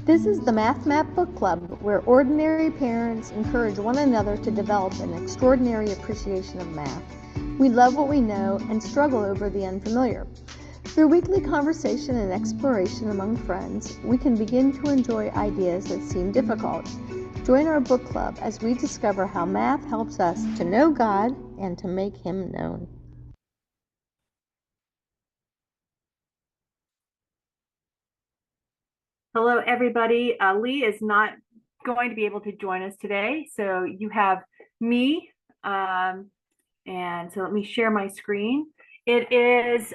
This is the Math Map Book Club, where ordinary parents encourage one another to develop an extraordinary appreciation of math. We love what we know and struggle over the unfamiliar. Through weekly conversation and exploration among friends, we can begin to enjoy ideas that seem difficult. Join our book club as we discover how math helps us to know God and to make Him known. Hello, everybody. Lee is not going to be able to join us today, so you have me, and so let me share my screen. It is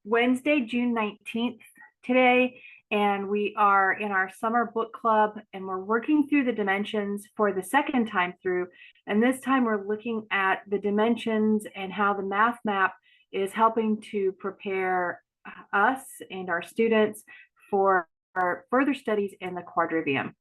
Wednesday, June 19th today, and we are in our summer book club, and we're working through the dimensions for the second time through, and this time we're looking at the dimensions and how the math map is helping to prepare us and our students for our further studies in the Quadrivium.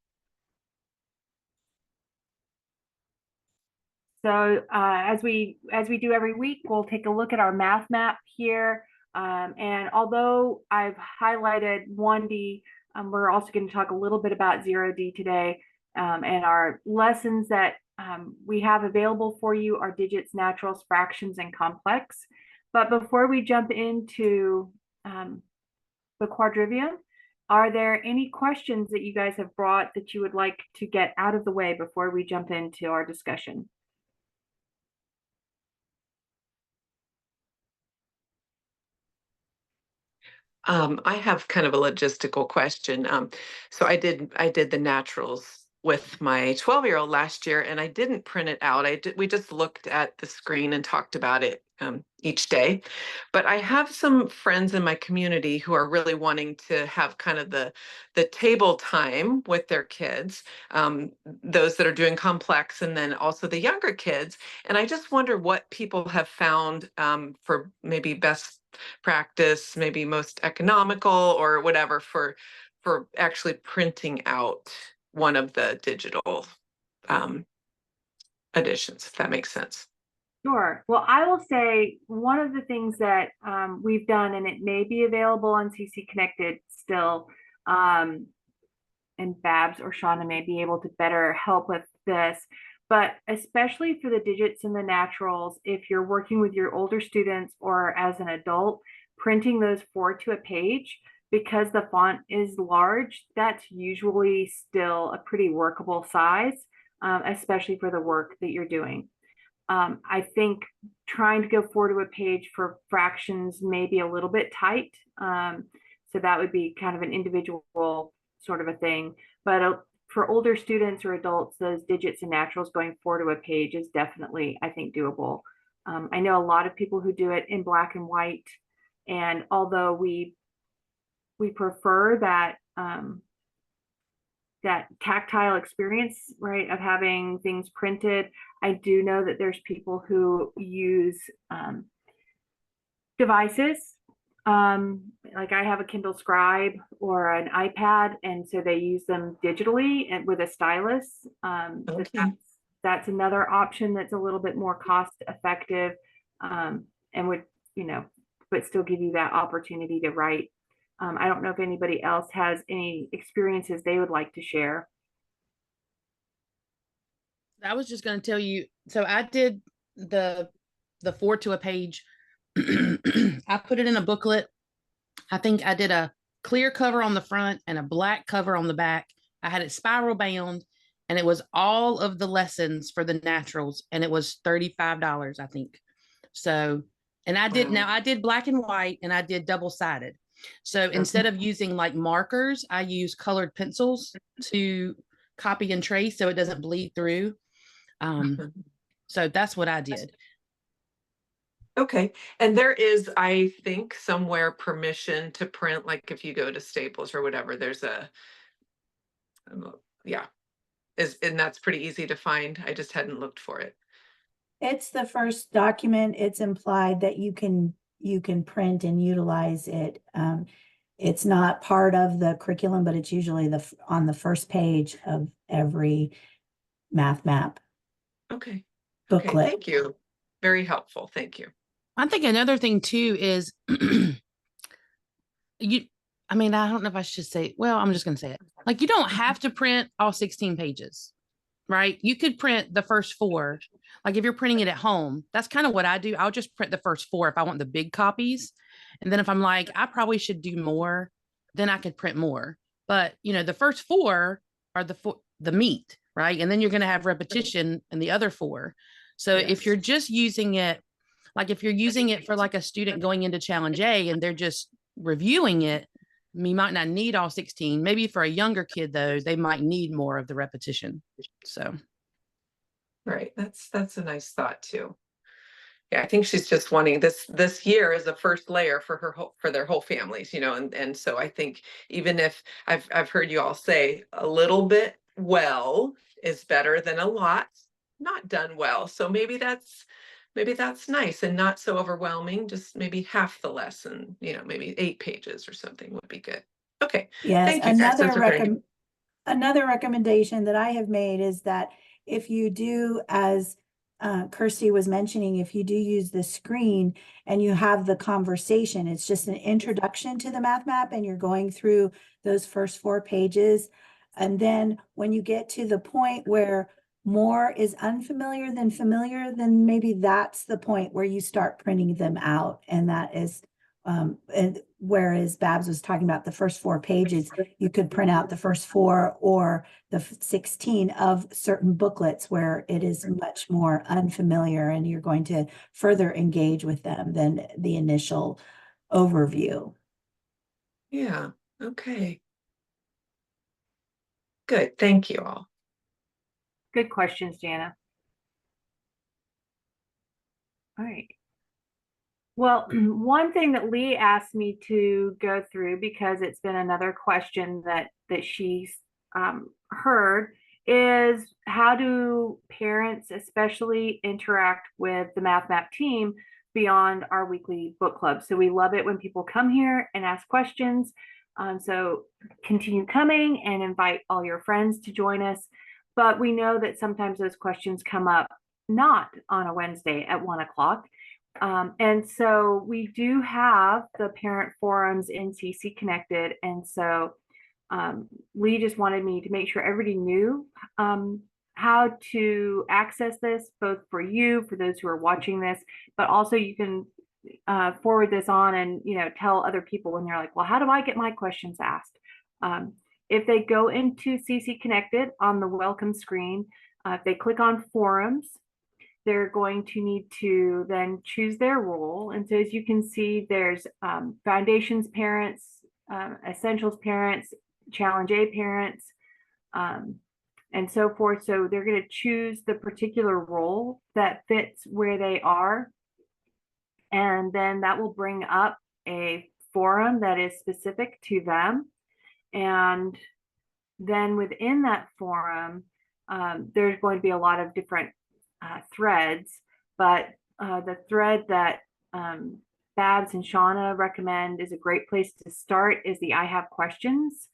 So as we do every week, we'll take a look at our math map here. And although I've highlighted 1D, we're also going to talk a little bit about 0D today. And our lessons that we have available for you are digits, naturals, fractions, and complex. But before we jump into the Quadrivium, are there any questions that you guys have brought that you would like to get out of the way before we jump into our discussion? I have kind of a logistical question. So I did the naturals with my 12-year-old last year, and I didn't print it out. We just looked at the screen and talked about it each day. But I have some friends in my community who are really wanting to have kind of the table time with their kids, those that are doing complex, and then also the younger kids. And I just wonder what people have found for maybe best practice, maybe most economical or whatever for actually printing out one of the digital editions, if that makes sense. Sure. Well, I will say one of the things that we've done, and it may be available on CC Connected still, and Babs or Shauna may be able to better help with this, but especially for the digits and the naturals, if you're working with your older students or as an adult, printing those 4 to a page, because the font is large, that's usually still a pretty workable size, especially for the work that you're doing. I think trying to go 4 to a page for fractions may be a little bit tight. So that would be kind of an individual sort of a thing. But for older students or adults, those digits and naturals going 4 to a page is definitely, I think, doable. I know a lot of people who do it in black and white. And although we prefer that that tactile experience, right, of having things printed, I do know that there's people who use devices. Like I have a Kindle Scribe or an iPad, and so they use them digitally and with a stylus. Okay. That's another option that's a little bit more cost effective, and would, but still give you that opportunity to write. I don't know if anybody else has any experiences they would like to share. I was just going to tell you, so I did the 4 to a page. I put it in a booklet. I think I did a clear cover on the front and a black cover on the back. I had it spiral bound, and it was all of the lessons for the naturals, and it was $35, I think. So, and I did, now I did black and white, and I did double-sided. So instead of using like markers, I use colored pencils to copy and trace so it doesn't bleed through. So that's what I did. Okay. And there is, I think, somewhere permission to print, like if you go to Staples or whatever, there's yeah. And that's pretty easy to find. I just hadn't looked for it. It's the first document. It's implied that you can print and utilize it. It's not part of the curriculum, but it's usually on the first page of every math map. Okay. Booklet. Okay, thank you. Very helpful. Thank you. I think another thing too is I mean, I don't know if I should say, well, I'm just going to say it. Like, you don't have to print all 16 pages, right? You could print the first 4. Like, if you're printing it at home, that's kind of what I do. I'll just print the first 4 if I want the big copies. And then if I'm like, I probably should do more, then I could print more. But, the first 4 are the meat, right? And then you're going to have repetition in the other 4. So if you're just using it, like if you're using it for like a student going into Challenge A and they're just reviewing it, you might not need all 16. Maybe for a younger kid, though, they might need more of the repetition. So. Right. That's a nice thought too. Yeah, I think she's just wanting this year is a first layer for their whole families, and so I think even if I've heard you all say a little bit well is better than a lot not done well. So maybe that's nice and not so overwhelming. Just maybe half the lesson, maybe 8 pages or something would be good. Okay. Yes, Thank you guys. Those are very another recommendation that I have made is that if you do, as Kirsty was mentioning, if you do use the screen and you have the conversation, it's just an introduction to the math map and you're going through those first 4 pages. And then when you get to the point where more is unfamiliar than familiar, then maybe that's the point where you start printing them out. And that is, and whereas Babs was talking about the first 4 pages, you could print out the first 4 or the 16 of certain booklets where it is much more unfamiliar and you're going to further engage with them than the initial overview. Yeah. Okay. Good. Thank you all. Good questions, Jana. All right. Well, one thing that Lee asked me to go through, because it's been another question that she's heard, is how do parents especially interact with the Math Map team beyond our weekly book club? So we love it when people come here and ask questions. So continue coming and invite all your friends to join us. But we know that sometimes those questions come up not on a Wednesday at 1 o'clock. And so we do have the parent forums in CC Connected. And so Lee just wanted me to make sure everybody knew how to access this, both for you, for those who are watching this, but also you can forward this on and, tell other people when they're like, well, how do I get my questions asked? If they go into CC Connected on the welcome screen, if they click on forums, they're going to need to then choose their role. And so as you can see, there's foundations parents, essentials parents, challenge A parents, and so forth. So they're going to choose the particular role that fits where they are. And then that will bring up a forum that is specific to them. And then within that forum, there's going to be a lot of different threads, but the thread that Babs and Shauna recommend is a great place to start is the I have questions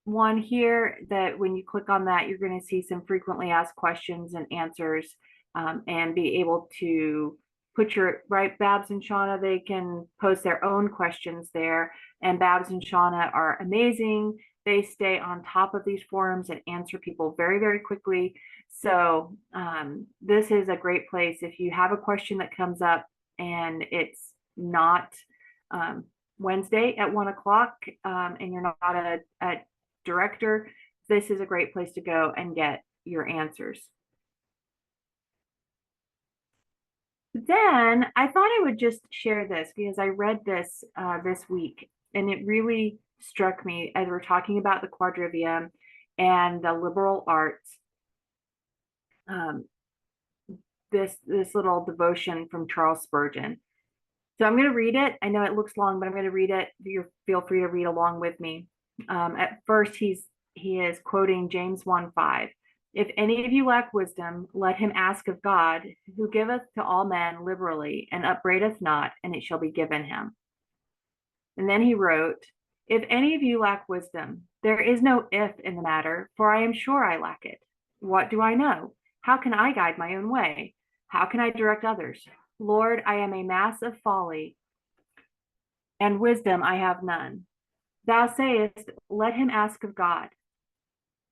one here, that when you click on that, you're going to see some frequently asked questions and answers, and be able to put your Babs and Shauna, they can post their own questions there, and Babs and Shauna are amazing. They stay on top of these forums and answer people very, very quickly. So this is a great place if you have a question that comes up and it's not Wednesday at 1 o'clock and you're not a director, this is a great place to go and get your answers. Then I thought I would just share this because I read this this week and it really struck me as we're talking about the Quadrivium and the liberal arts. This little devotion from Charles Spurgeon. So I'm going to read it. I know it looks long, but I'm going to read it. Feel free to read along with me. At first, he is quoting James 1:5. If any of you lack wisdom, let him ask of God, who giveth to all men liberally, and upbraideth not, and it shall be given him. And then he wrote, if any of you lack wisdom, there is no if in the matter, for I am sure I lack it. What do I know? How can I guide my own way? How can I direct others? Lord, I am a mass of folly and wisdom I have none. Thou sayest, let him ask of God.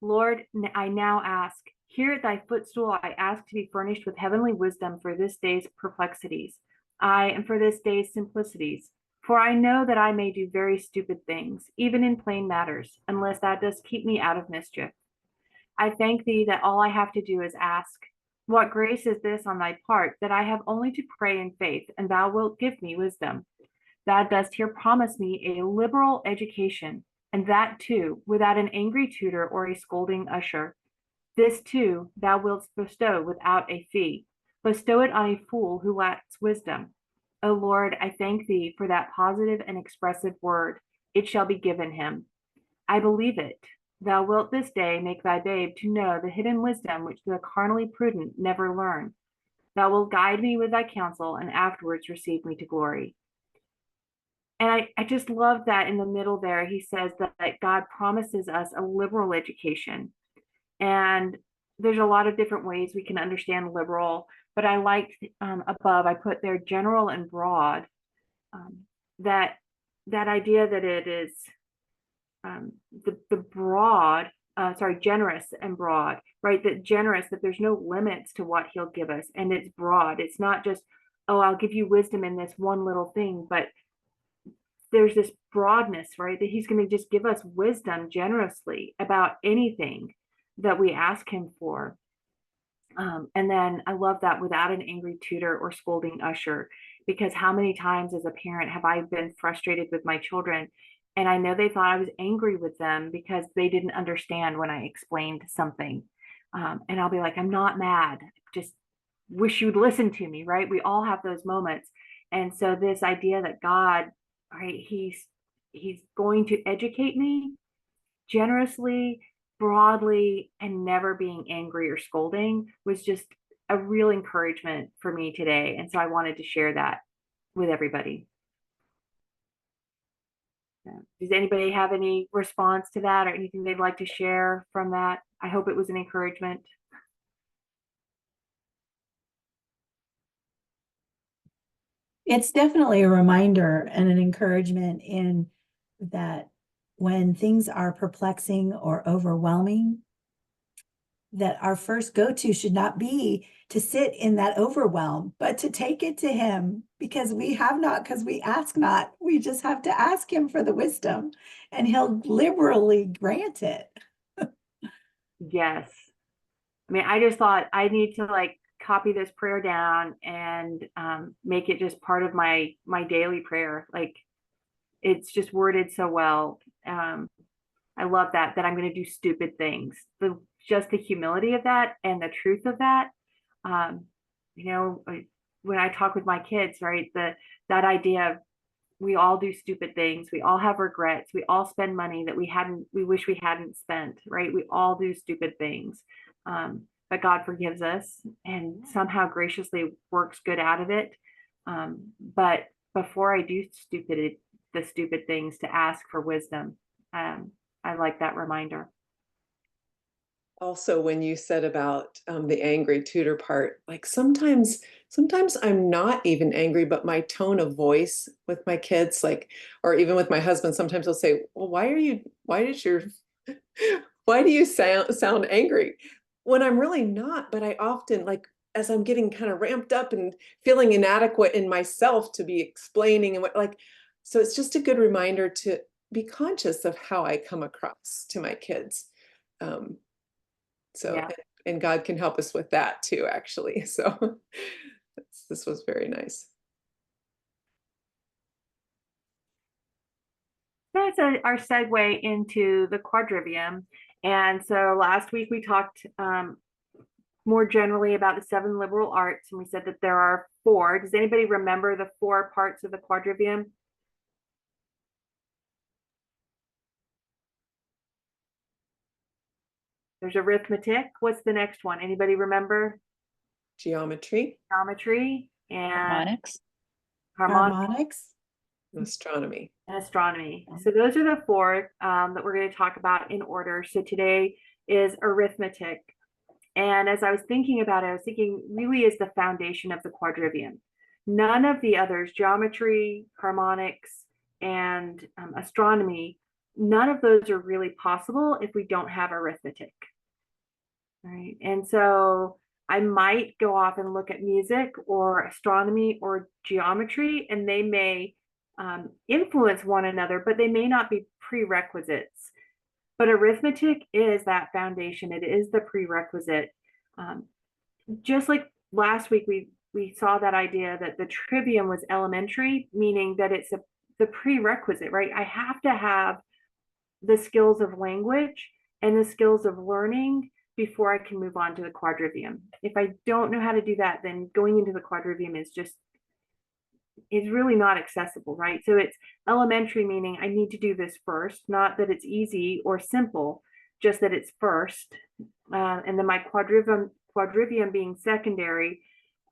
Lord, I now ask, here at thy footstool, I ask to be furnished with heavenly wisdom for this day's perplexities, and for this day's simplicities. For I know that I may do very stupid things, even in plain matters, unless thou dost keep me out of mischief. I thank thee that all I have to do is ask. What grace is this on thy part, that I have only to pray in faith, and thou wilt give me wisdom? Thou dost here promise me a liberal education, and that too without an angry tutor or a scolding usher. This too thou wilt bestow without a fee. Bestow it on a fool who lacks wisdom. O Lord, I thank thee for that positive and expressive word. It shall be given him. I believe it. Thou wilt this day make thy babe to know the hidden wisdom which the carnally prudent never learn. Thou wilt guide me with thy counsel, and afterwards receive me to glory. And I just love that in the middle there, he says that God promises us a liberal education. And there's a lot of different ways we can understand liberal, but I liked above, I put there general and broad, that idea that it is the broad, generous and broad, right? That generous, that there's no limits to what he'll give us. And it's broad. It's not just, oh, I'll give you wisdom in this one little thing, but there's this broadness, right? That he's going to just give us wisdom generously about anything that we ask him for. And then I love that without an angry tutor or scolding usher, because how many times as a parent have I been frustrated with my children? And I know they thought I was angry with them because they didn't understand when I explained something. And I'll be like, I'm not mad, just wish you'd listen to me, right? We all have those moments. And so this idea that God, right, he's going to educate me generously, broadly, and never being angry or scolding was just a real encouragement for me today. And so I wanted to share that with everybody. Does anybody have any response to that or anything they'd like to share from that? I hope it was an encouragement. It's definitely a reminder and an encouragement in that when things are perplexing or overwhelming, that our first go-to should not be to sit in that overwhelm, but to take it to him, because we have not, because we ask not. We just have to ask him for the wisdom, and he'll liberally grant it. Yes. I mean, I just thought I need to like copy this prayer down and make it just part of my daily prayer. Like it's just worded so well. I love that I'm going to do stupid things. Just the humility of that and the truth of that. When I talk with my kids, right, that idea of we all do stupid things. We all have regrets. We all spend money that we wish we hadn't spent, right? We all do stupid things. But God forgives us and somehow graciously works good out of it. But before I do the stupid things, to ask for wisdom. I like that reminder. Also, when you said about the angry tutor part, like sometimes I'm not even angry, but my tone of voice with my kids, like, or even with my husband, sometimes he'll say, well, why do you sound angry? When I'm really not, but I often, like, as I'm getting kind of ramped up and feeling inadequate in myself to be explaining and so it's just a good reminder to be conscious of how I come across to my kids. Yeah. And God can help us with that too, actually. So this was very nice. That's our segue into the quadrivium. And so last week we talked more generally about the 7 liberal arts, and we said that there are 4. Does anybody remember the 4 parts of the quadrivium? There's arithmetic. What's the next one? Anybody remember? Geometry. Geometry and Harmonics. And astronomy. And astronomy. So those are the 4 that we're going to talk about in order. So today is arithmetic. And as I was thinking about it, I was thinking really is the foundation of the quadrivium. None of the others, geometry, harmonics, and astronomy, none of those are really possible if we don't have arithmetic. Right. And so I might go off and look at music or astronomy or geometry, and they may influence one another, but they may not be prerequisites. But arithmetic is that foundation. It is the prerequisite. Just like last week, we saw that idea that the trivium was elementary, meaning that it's the prerequisite, right? I have to have the skills of language and the skills of learning before I can move on to the quadrivium. If I don't know how to do that, then going into the quadrivium is really not accessible, right? So it's elementary, meaning I need to do this first, not that it's easy or simple, just that it's first. And then my quadrivium being secondary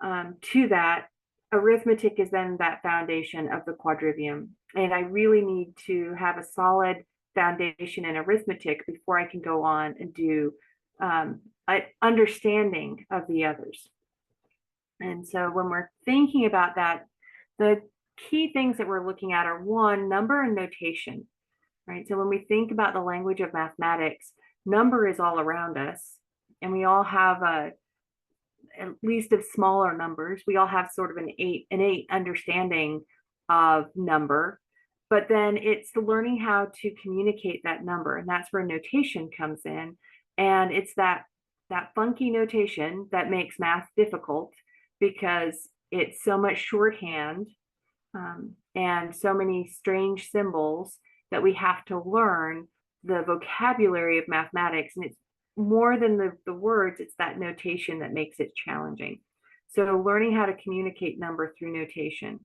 to that, arithmetic is then that foundation of the quadrivium. And I really need to have a solid foundation in arithmetic before I can go on and do understanding of the others. And so when we're thinking about that, the key things that we're looking at are one, number and notation, right? So when we think about the language of mathematics, number is all around us, and we all have at least of smaller numbers, we all have sort of an innate understanding of number, but then it's the learning how to communicate that number, and that's where notation comes in. And it's that funky notation that makes math difficult, because it's so much shorthand and so many strange symbols that we have to learn the vocabulary of mathematics. And it's more than the words, it's that notation that makes it challenging. So learning how to communicate number through notation.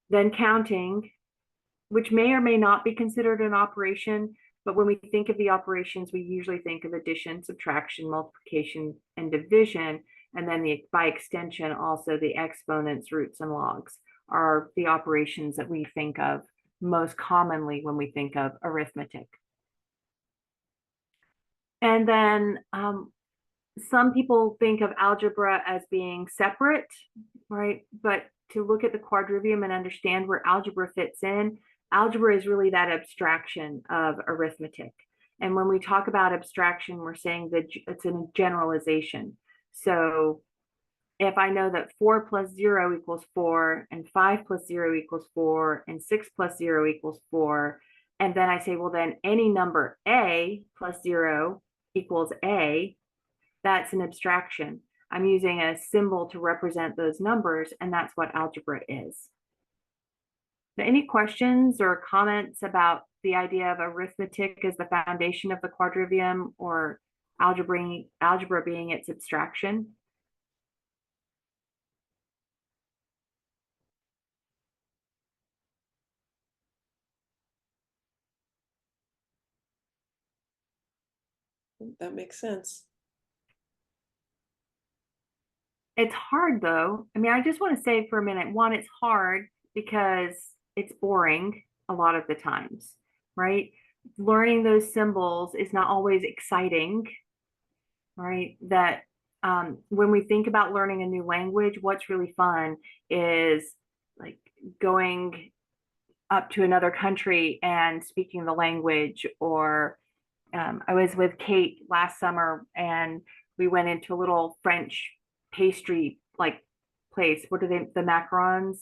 Then counting, which may or may not be considered an operation, but when we think of the operations, we usually think of addition, subtraction, multiplication, and division. And then by extension, also the exponents, roots, and logs are the operations that we think of most commonly when we think of arithmetic. And then some people think of algebra as being separate, right? But to look at the quadrivium and understand where algebra fits in, algebra is really that abstraction of arithmetic. And when we talk about abstraction, we're saying that it's a generalization. So if I know that 4 plus 0 equals 4, and 5 plus 0 equals 4, and 6 plus 0 equals 4, and then I say, well, then any number a plus 0 equals a, that's an abstraction. I'm using a symbol to represent those numbers, and that's what algebra is. Any questions or comments about the idea of arithmetic as the foundation of the quadrivium, or algebra being its abstraction? That makes sense. It's hard though. I mean, I just want to say for a minute, one, it's hard because it's boring a lot of the times, right? Learning those symbols is not always exciting, right? That when we think about learning a new language, what's really fun is like going up to another country and speaking the language. Or I was with Kate last summer, and we went into a little French pastry like place. What are they? The macarons.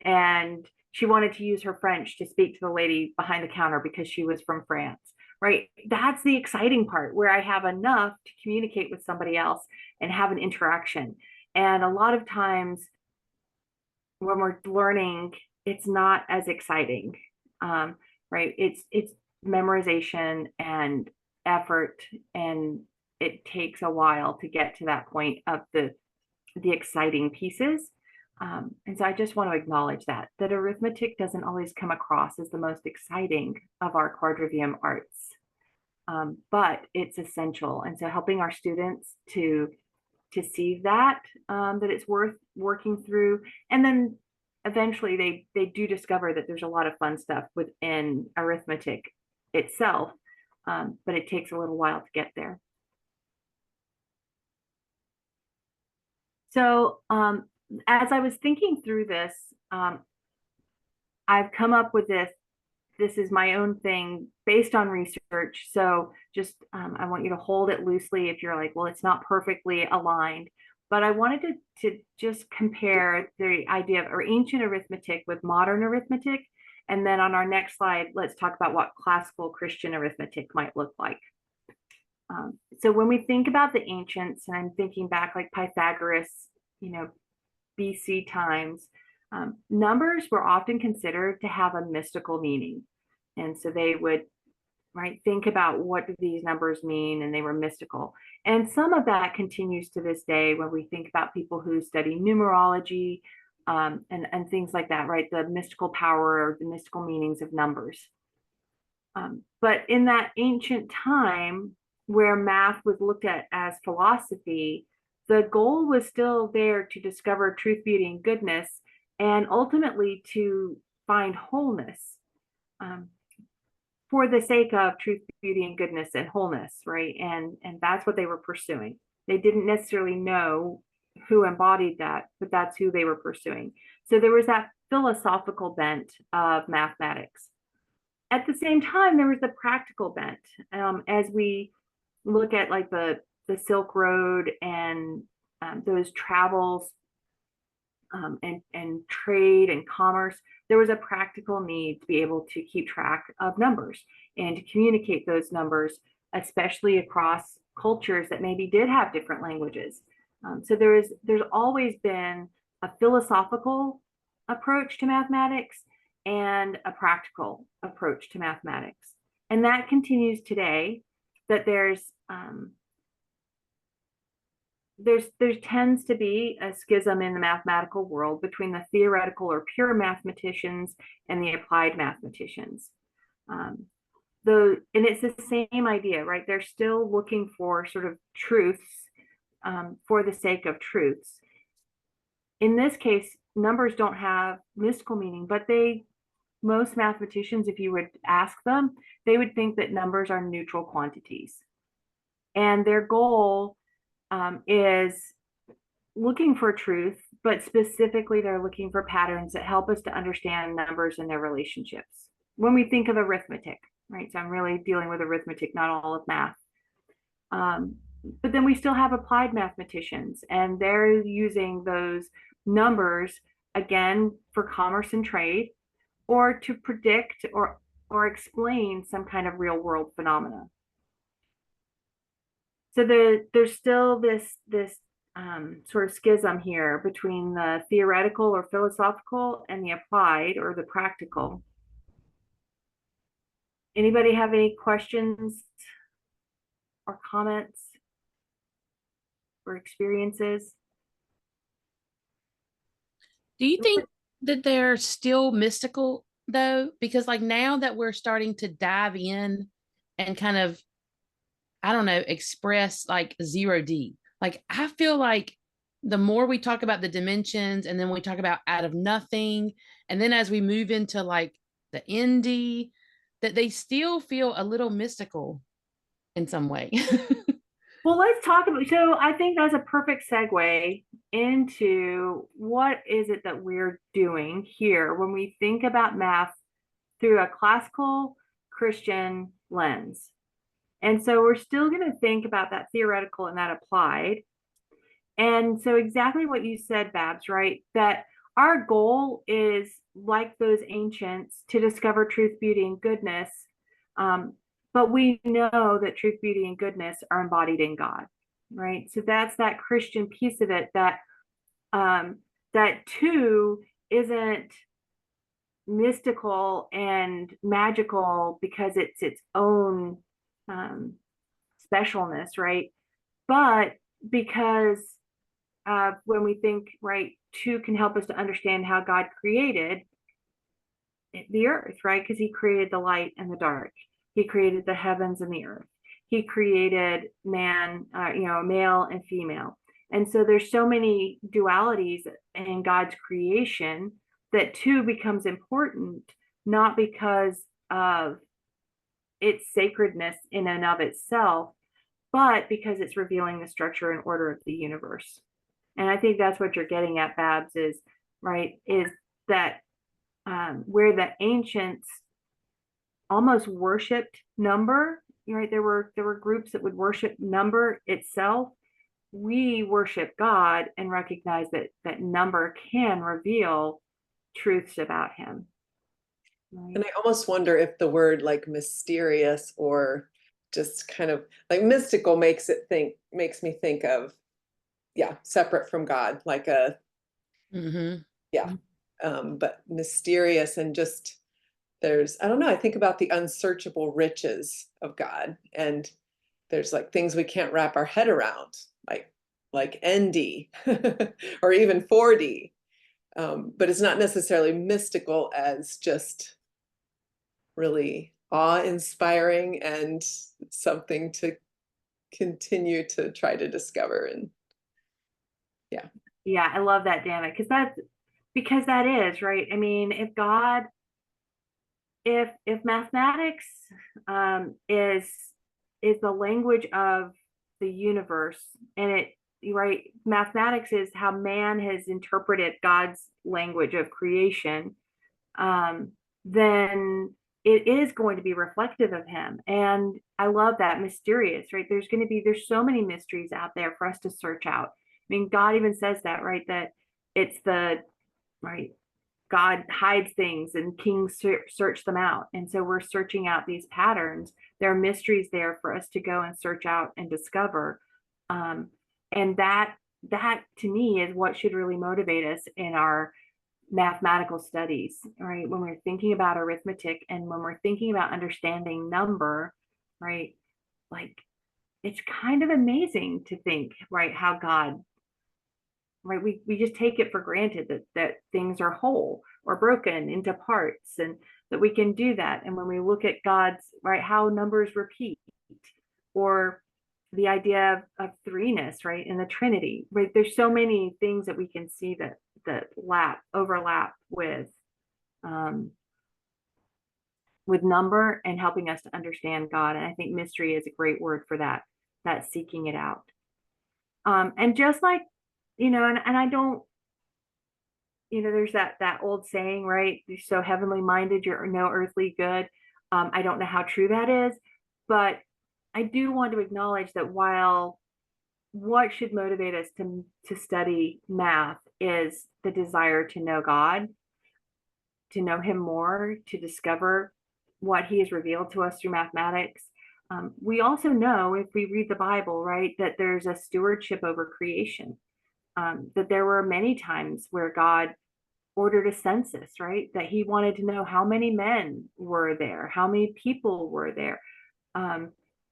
And she wanted to use her French to speak to the lady behind the counter because she was from France, right? That's the exciting part, where I have enough to communicate with somebody else and have an interaction. And a lot of times when we're learning, it's not as exciting, right? It's memorization and effort, and it takes a while to get to that point of the exciting pieces. And so I just want to acknowledge that arithmetic doesn't always come across as the most exciting of our quadrivium arts, but it's essential. And so helping our students to see that it's worth working through, and then eventually they do discover that there's a lot of fun stuff within arithmetic itself, but it takes a little while to get there. So as I was thinking through this, I've come up with this is my own thing based on research. So just, I want you to hold it loosely if you're like, well, it's not perfectly aligned. But I wanted to just compare the idea of or ancient arithmetic with modern arithmetic. And then on our next slide, let's talk about what classical Christian arithmetic might look like. So when we think about the ancients, and I'm thinking back like Pythagoras, BC times, numbers were often considered to have a mystical meaning. And so they would, think about what do these numbers mean, and they were mystical. And some of that continues to this day when we think about people who study numerology and things like that, right? The mystical power or the mystical meanings of numbers. But in that ancient time where math was looked at as philosophy, the goal was still there to discover truth, beauty, and goodness, and ultimately to find wholeness. For the sake of truth, beauty, and goodness and wholeness, right? And that's what they were pursuing. They didn't necessarily know who embodied that, but that's who they were pursuing. So there was that philosophical bent of mathematics. At the same time, there was the practical bent. As we look at like the Silk Road and those travels and trade and commerce, there was a practical need to be able to keep track of numbers and to communicate those numbers, especially across cultures that maybe did have different languages. So there's always been a philosophical approach to mathematics and a practical approach to mathematics. And that continues today, that there tends to be a schism in the mathematical world between the theoretical or pure mathematicians and the applied mathematicians. And it's the same idea, right? They're still looking for sort of truths for the sake of truths. In this case, numbers don't have mystical meaning, but most mathematicians, if you would ask them, they would think that numbers are neutral quantities. And their goal is looking for truth, but specifically they're looking for patterns that help us to understand numbers and their relationships. When we think of arithmetic, right? So I'm really dealing with arithmetic, not all of math. But then we still have applied mathematicians, and they're using those numbers again for commerce and trade, or to predict or explain some kind of real world phenomena. So there's still this sort of schism here between the theoretical or philosophical and the applied or the practical. Anybody have any questions or comments or experiences? Do you think that they're still mystical though? Because like now that we're starting to dive in and kind of, I don't know, express like 0D, like I feel like the more we talk about the dimensions and then we talk about out of nothing, and then as we move into like the ND, that they still feel a little mystical in some way. Well, let's talk about, so I think that's a perfect segue into what is it that we're doing here when we think about math through a classical Christian lens. And so we're still going to think about that theoretical and that applied. And so exactly what you said, Babs, right? That our goal is, like those ancients, to discover truth, beauty, and goodness. But we know that truth, beauty, and goodness are embodied in God, right? So that's that Christian piece of it, that that too isn't mystical and magical because it's its own specialness, right? But because when we think, right, two can help us to understand how God created the earth, right? Because he created the light and the dark. He created the heavens and the earth. He created man, male and female. And so there's so many dualities in God's creation that two becomes important, not because of its sacredness in and of itself, but because it's revealing the structure and order of the universe. And I think that's what you're getting at, Babs, is that where the ancients almost worshipped number, right? There were groups that would worship number itself. We worship God and recognize that number can reveal truths about him. Right? And I almost wonder if the word like mysterious or just kind of like mystical makes me think of, yeah, separate from God, like a, yeah. But mysterious and just I don't know, I think about the unsearchable riches of God, and there's like things we can't wrap our head around, like ND or even 4D. But it's not necessarily mystical as just really awe-inspiring and something to continue to try to discover. And yeah, I love that, Dana, because that is right. I mean, if mathematics is the language of the universe, and right, mathematics is how man has interpreted God's language of creation, then it is going to be reflective of him. And I love that, mysterious, right? There's so many mysteries out there for us to search out. I mean, God even says that, right? That it's right, God hides things and kings search them out. And so we're searching out these patterns. There are mysteries there for us to go and search out and discover. And that to me is what should really motivate us in our mathematical studies, right? When we're thinking about arithmetic and when we're thinking about understanding number, right? Like, it's kind of amazing to think, right, how God, right, we just take it for granted that things are whole or broken into parts, and that we can do that. And when we look at God's, right, how numbers repeat, or the idea of threeness, right, in the Trinity, right, there's so many things that we can see that overlap with number and helping us to understand God. And I think mystery is a great word for that seeking it out. And just like, and I don't, there's that old saying, right? You're so heavenly minded, you're no earthly good. I don't know how true that is, but I do want to acknowledge that while what should motivate us to study math is the desire to know God, to know him more, to discover what he has revealed to us through mathematics. We also know, if we read the Bible, right, that there's a stewardship over creation, that there were many times where God ordered a census, right, that he wanted to know how many men were there, how many people were there,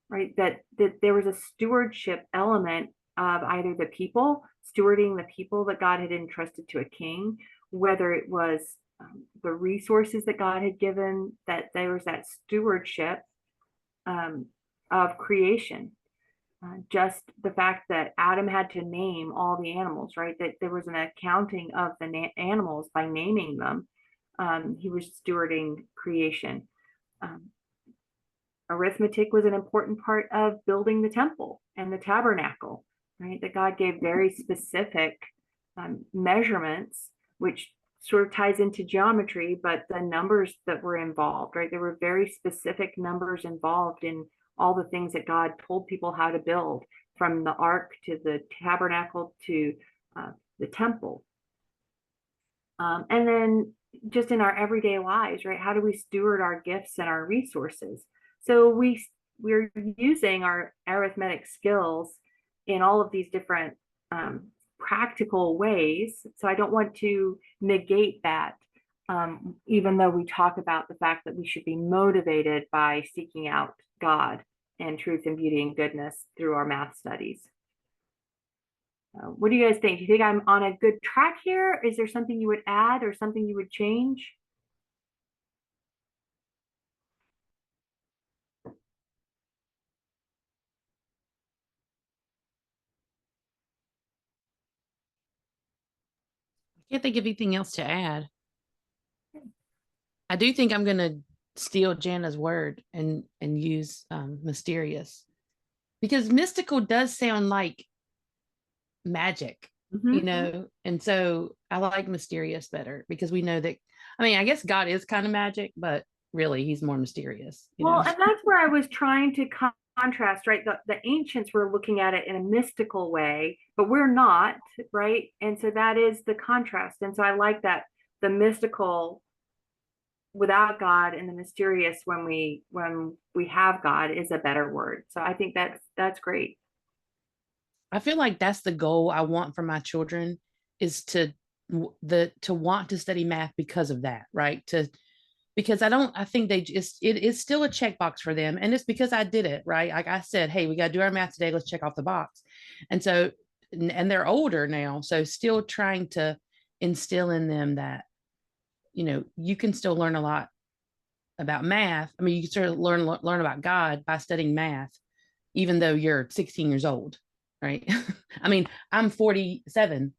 right, that there was a stewardship element of either the people, stewarding the people that God had entrusted to a king, whether it was the resources that God had given, that there was that stewardship of creation. Just the fact that Adam had to name all the animals, right? That there was an accounting of the animals by naming them. He was stewarding creation. Arithmetic was an important part of building the temple and the tabernacle, right? That God gave very specific measurements, which sort of ties into geometry, but the numbers that were involved, right? There were very specific numbers involved in all the things that God told people how to build, from the ark to the tabernacle to the temple. And then just in our everyday lives, right? How do we steward our gifts and our resources? So we're using our arithmetic skills in all of these different practical ways. So I don't want to negate that, even though we talk about the fact that we should be motivated by seeking out God and truth and beauty and goodness through our math studies. What do you guys think? Do you think I'm on a good track here? Is there something you would add or something you would change? I can't think of anything else to add. I do think I'm going to steal Jana's word and use mysterious, because mystical does sound like magic, and so I like mysterious better, because we know that, I mean, I guess God is kind of magic, but really. He's more mysterious, you Well, know? and that's where I was trying to contrast, right? The ancients were looking at it in a mystical way, but we're not, right? And so that is the contrast. And so I like that, the mystical without God and the mysterious when we have God is a better word. So I think that's great. I feel like that's the goal I want for my children, is to want to study math because of that, right? Because I think it is still a checkbox for them. And it's because I did it, right? Like I said, hey, we got to do our math today. Let's check off the box. And so, and they're older now. So still trying to instill in them that, you can still learn a lot about math. I mean, you can sort of learn about God by studying math, even though you're 16 years old, right? I mean, I'm 47,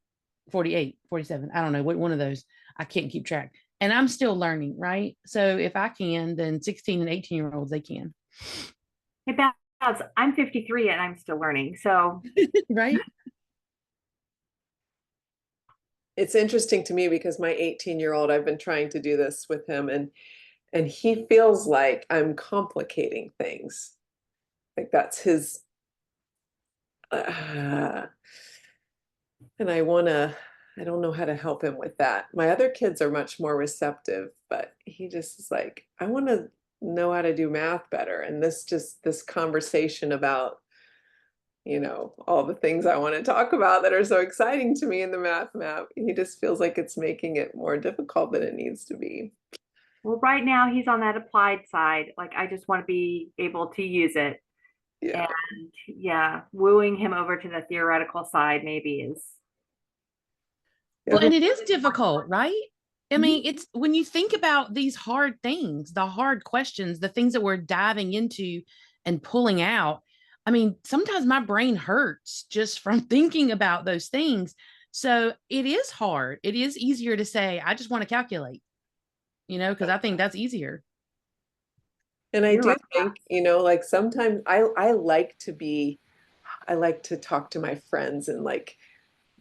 48, 47. I don't know what one of those. I can't keep track. And I'm still learning, right? So if I can, then 16 and 18-year-olds, they can. Hey, Babs, I'm 53 and I'm still learning. So, right? It's interesting to me because my 18-year-old, I've been trying to do this with him, and he feels like I'm complicating things. Like that's his, and I don't know how to help him with that. My other kids are much more receptive, but he just is like, I want to know how to do math better. And this conversation about, all the things I want to talk about that are so exciting to me in the math map, he just feels like it's making it more difficult than it needs to be. well, right now he's on that applied side. Like, I just want to be able to use it. Yeah. And yeah, wooing him over to the theoretical side maybe is. Well, and it is difficult, right? I mean, it's when you think about these hard things, the hard questions, the things that we're diving into and pulling out. I mean, sometimes my brain hurts just from thinking about those things. So it is hard. It is easier to say, I just want to calculate, because I think that's easier. And I do think, like sometimes I like to talk to my friends and like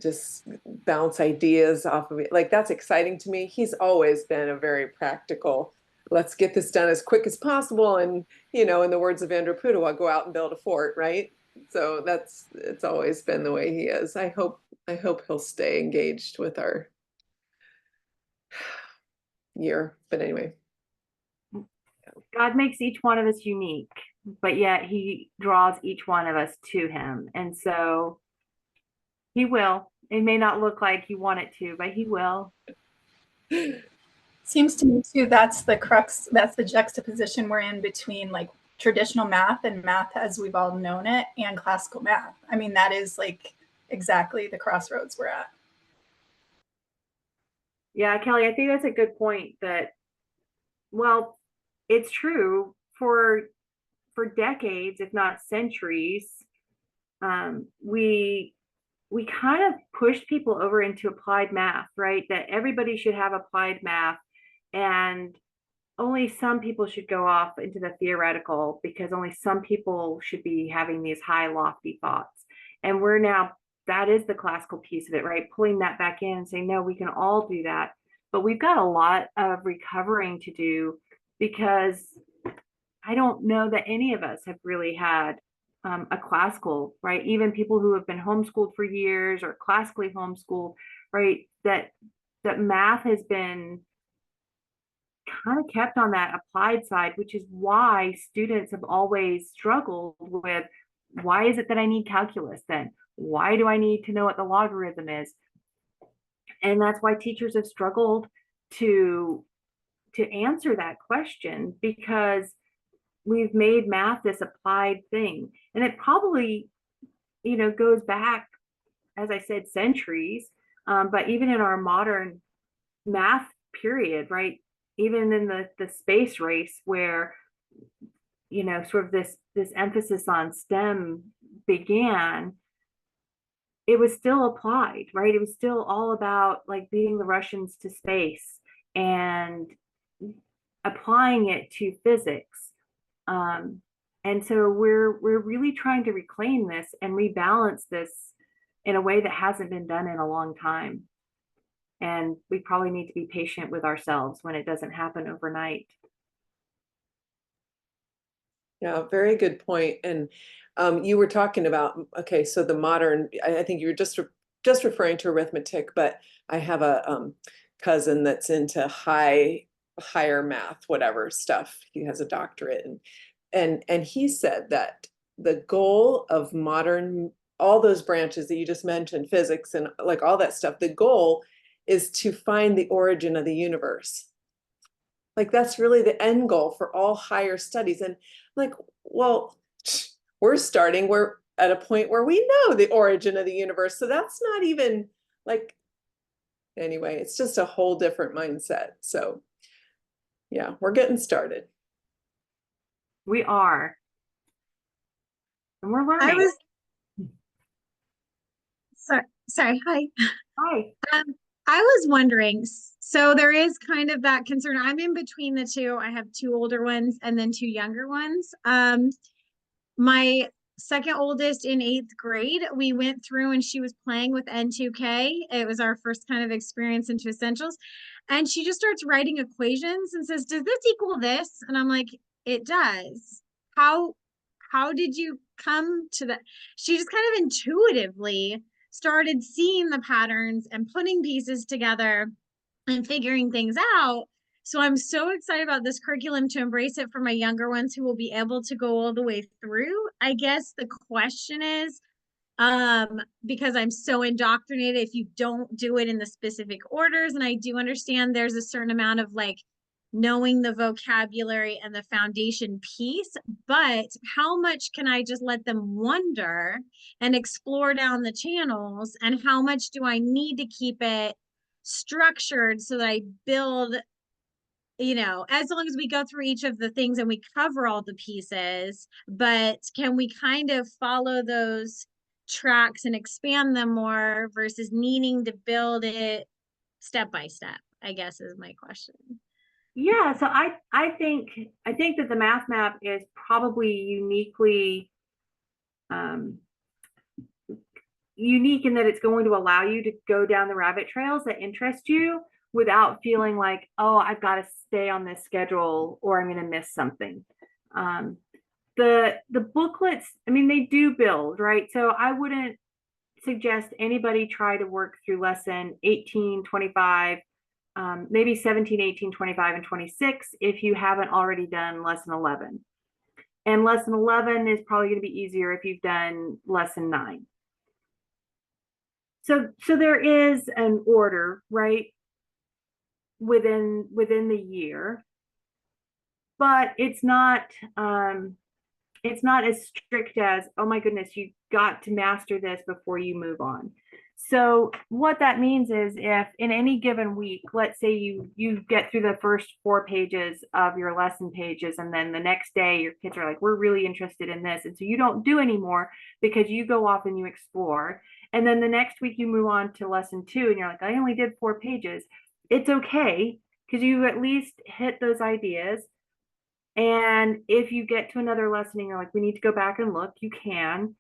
just bounce ideas off of it. Like that's exciting to me. He's always been a very practical, let's get this done as quick as possible. And, in the words of Andrew Pudewa, I'll go out and build a fort, right? So it's always been the way he is. I hope he'll stay engaged with our year. But anyway. God makes each one of us unique, but yet he draws each one of us to him. And so he will. It may not look like you want it to, but he will. Seems to me too, that's the crux, that's the juxtaposition we're in between like traditional math and math as we've all known it and classical math. I mean, that is like exactly the crossroads we're at. Yeah, Kelly, I think that's a good point that, well, it's true for decades, if not centuries, we kind of pushed people over into applied math, right? That everybody should have applied math and only some people should go off into the theoretical because only some people should be having these high, lofty thoughts. And we're now, that is the classical piece of it, right? Pulling that back in and saying, no, we can all do that. But we've got a lot of recovering to do because I don't know that any of us have really had a classical, right? Even people who have been homeschooled for years or classically homeschooled, right? That math has been kind of kept on that applied side, which is why students have always struggled with, why is it that I need calculus then? Why do I need to know what the logarithm is? And that's why teachers have struggled to answer that question, because we've made math this applied thing. And it probably, goes back, as I said, centuries. But even in our modern math period, right? Even in the space race where, sort of this emphasis on STEM began, it was still applied, right? It was still all about like beating the Russians to space and applying it to physics. And so we're really trying to reclaim this and rebalance this in a way that hasn't been done in a long time. And we probably need to be patient with ourselves when it doesn't happen overnight. Yeah, very good point. And you were talking about, okay, so the modern, I think you were just referring to arithmetic, but I have a cousin that's into higher math, whatever stuff. He has a doctorate, and he said that the goal of modern, all those branches that you just mentioned, physics and like all that stuff, the goal is to find the origin of the universe. Like that's really the end goal for all higher studies. And like, well, we're at a point where we know the origin of the universe. So that's not even like, anyway, it's just a whole different mindset. So yeah, we're getting started. We are. And we're learning. I was sorry. Hi. Hi. I was wondering, so there is kind of that concern. I'm in between the two. I have two older ones and then two younger ones. My second oldest in 8th grade, we went through and she was playing with N2K. It was our first kind of experience into essentials. And she just starts writing equations and says, does this equal this? And I'm like, it does. How did you come to that? She just kind of intuitively started seeing the patterns and putting pieces together and figuring things out. So I'm so excited about this curriculum to embrace it for my younger ones who will be able to go all the way through. I guess the question is, because I'm so indoctrinated, if you don't do it in the specific orders, and I do understand there's a certain amount of like knowing the vocabulary and the foundation piece, but how much can I just let them wonder and explore down the channels, and how much do I need to keep it structured so that I build, as long as we go through each of the things and we cover all the pieces, but can we kind of follow those tracks and expand them more versus needing to build it step by step, I guess is my question. Yeah, so I think that the math map is probably uniquely unique in that it's going to allow you to go down the rabbit trails that interest you without feeling like, oh, I've got to stay on this schedule or I'm going to miss something. The booklets, I mean, they do build, right? So I wouldn't suggest anybody try to work through lesson 18, 25, maybe 17, 18, 25, and 26 if you haven't already done lesson 11. And lesson 11 is probably going to be easier if you've done lesson 9. So there is an order, right, within the year, but it's not as strict as, oh my goodness, you got to master this before you move on. So what that means is if in any given week, let's say you get through the first 4 pages of your lesson pages, and then the next day your kids are like, we're really interested in this. And so you don't do anymore because you go off and you explore. And then the next week you move on to lesson 2 and you're like, I only did 4 pages. It's okay because you at least hit those ideas. And if you get to another lesson and you're like, we need to go back and look, you can.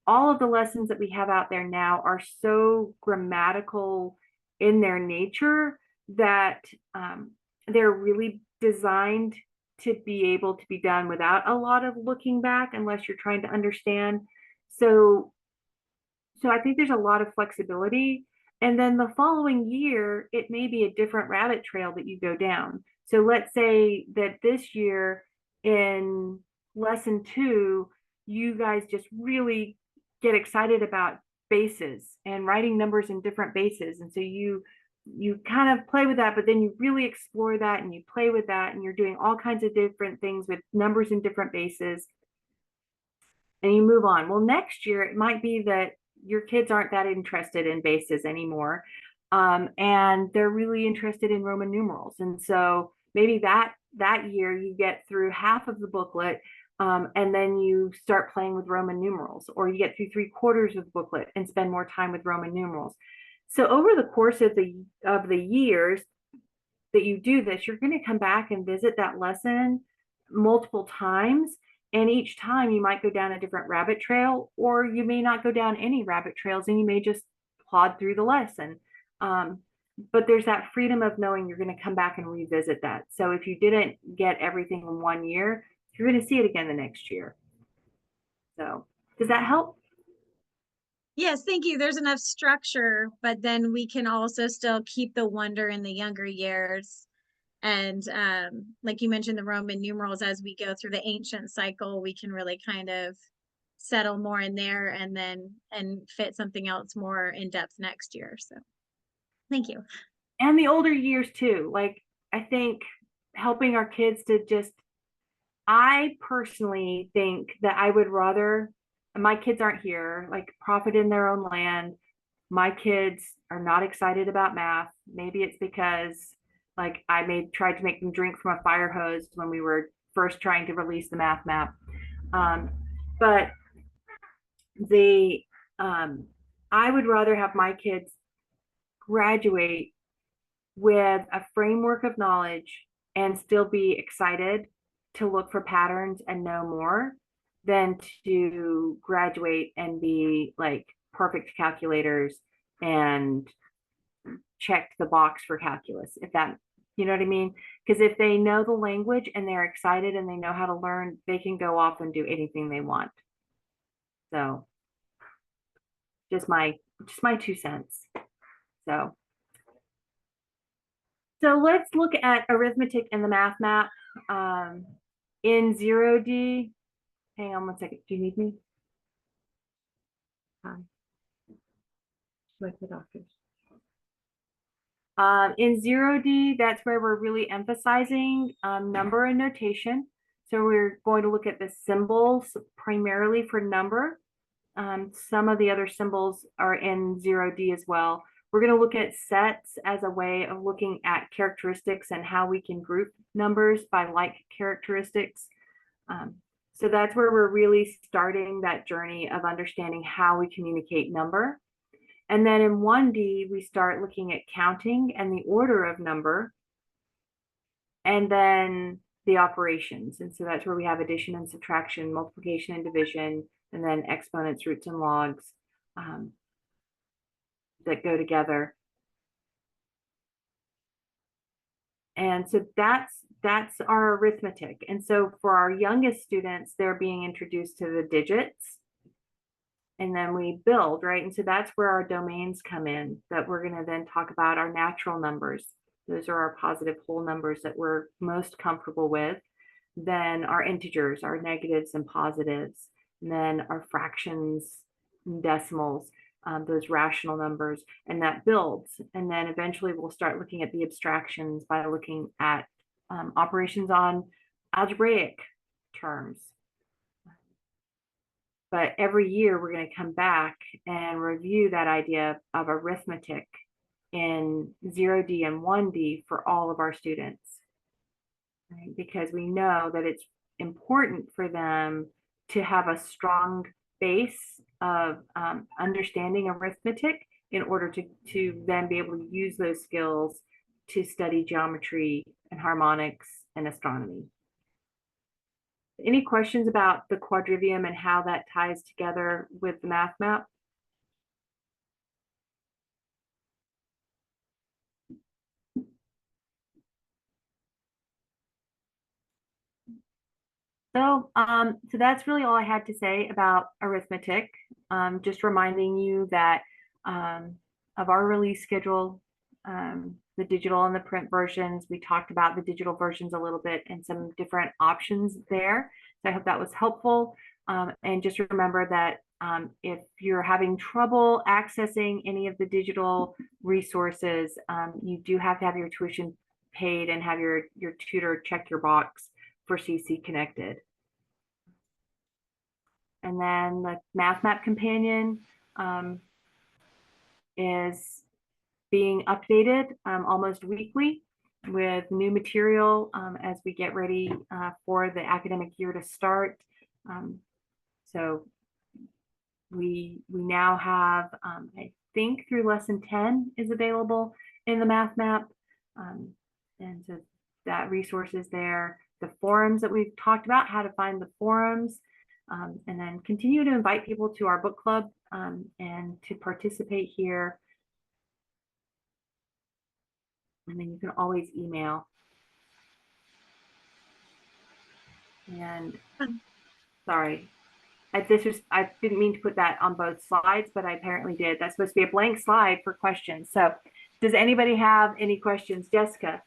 All of the lessons that we have out there now are so grammatical in their nature that they're really designed to be able to be done without a lot of looking back unless you're trying to understand. So I think there's a lot of flexibility. And then the following year, it may be a different rabbit trail that you go down. So let's say that this year in lesson 2, you guys just really get excited about bases and writing numbers in different bases. And so you kind of play with that, but then you really explore that and you play with that and you're doing all kinds of different things with numbers in different bases and you move on. Well, next year, it might be that your kids aren't that interested in bases anymore. And they're really interested in Roman numerals. And so maybe that year you get through half of the booklet and then you start playing with Roman numerals, or you get through 3/4 of the booklet and spend more time with Roman numerals. So over the course of the years that you do this, you're going to come back and visit that lesson multiple times. And each time you might go down a different rabbit trail, or you may not go down any rabbit trails and you may just plod through the lesson. But there's that freedom of knowing you're going to come back and revisit that. So if you didn't get everything in one year, you're going to see it again the next year. So does that help? Yes, thank you. There's enough structure, but then we can also still keep the wonder in the younger years. And like you mentioned, the Roman numerals, as we go through the ancient cycle, we can really kind of settle more in there and fit something else more in depth next year. So thank you. And the older years too. Like, I think helping our kids to just, I personally think that I would rather, my kids aren't here, like profit in their own land. My kids are not excited about math. Maybe it's because like tried to make them drink from a fire hose when we were first trying to release the math map. But I would rather have my kids graduate with a framework of knowledge and still be excited to look for patterns and know more than to graduate and be like perfect calculators and check the box for calculus, if that, you know what I mean? Because if they know the language and they're excited and they know how to learn, they can go off and do anything they want. So just my 2 cents. So let's look at arithmetic and the math map. In 0D, hang on 1 second. Do you need me? Like the doctors. In 0D, that's where we're really emphasizing number and notation. So we're going to look at the symbols primarily for number. Some of the other symbols are in 0D as well. We're going to look at sets as a way of looking at characteristics and how we can group numbers by like characteristics. So that's where we're really starting that journey of understanding how we communicate number. And then in 1D, we start looking at counting and the order of number, and then the operations. And so that's where we have addition and subtraction, multiplication and division, and then exponents, roots, and logs that go together. And so that's our arithmetic. And so for our youngest students, they're being introduced to the digits. And then we build, right? And so that's where our domains come in, that we're going to then talk about our natural numbers. Those are our positive whole numbers that we're most comfortable with. Then our integers, our negatives and positives, and then our fractions and decimals, those rational numbers, and that builds. And then eventually we'll start looking at the abstractions by looking at operations on algebraic terms. But every year we're going to come back and review that idea of arithmetic in 0D and 1D for all of our students, right? Because we know that it's important for them to have a strong base of understanding arithmetic in order to then be able to use those skills to study geometry and harmonics and astronomy. Any questions about the quadrivium and how that ties together with the math map? So that's really all I had to say about arithmetic. Just reminding you that of our release schedule, the digital and the print versions. We talked about the digital versions a little bit and some different options there. So I hope that was helpful. And just remember that if you're having trouble accessing any of the digital resources, you do have to have your tuition paid and have your tutor check your box for CC Connected. And then the Math Map Companion is being updated almost weekly with new material as we get ready for the academic year to start. So we now have, I think through lesson 10 is available in the Math Map. And so that resource is there. The forums that we've talked about, how to find the forums, and then continue to invite people to our book club and to participate here. And then you can always email. And Um, sorry, I didn't mean to put that on both slides, but I apparently did. That's supposed to be a blank slide for questions. So does anybody have any questions? Jessica?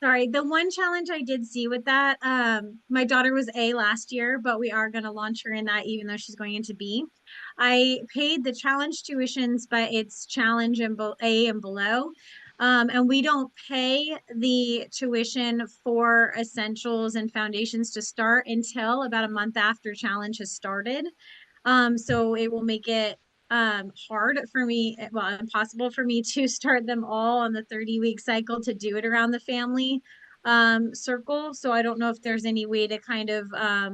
Sorry, the one challenge I did see with that, my daughter was A last year, but we are going to launch her in that even though she's going into B. I paid the challenge tuitions, but it's challenge and A and below. And we don't pay the tuition for essentials and foundations to start until about a month after challenge has started. So it will make it hard for me, well, impossible for me to start them all on the 30-week cycle to do it around the family circle. So I don't know if there's any way to kind of have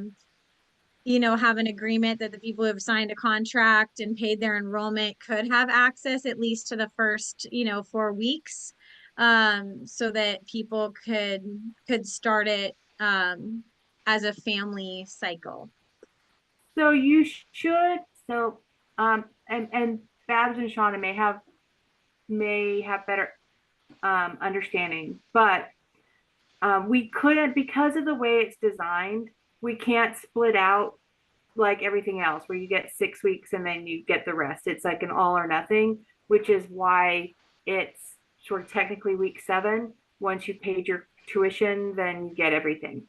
an agreement that the people who have signed a contract and paid their enrollment could have access at least to the first 4 weeks, so that people could start it as a family cycle. So you should, so, and Babs and Shauna may have better understanding, but we couldn't, because of the way it's designed, we can't split out like everything else where you get 6 weeks and then you get the rest. It's like an all or nothing, which is why it's sort of technically week 7. Once you paid your tuition, then you get everything.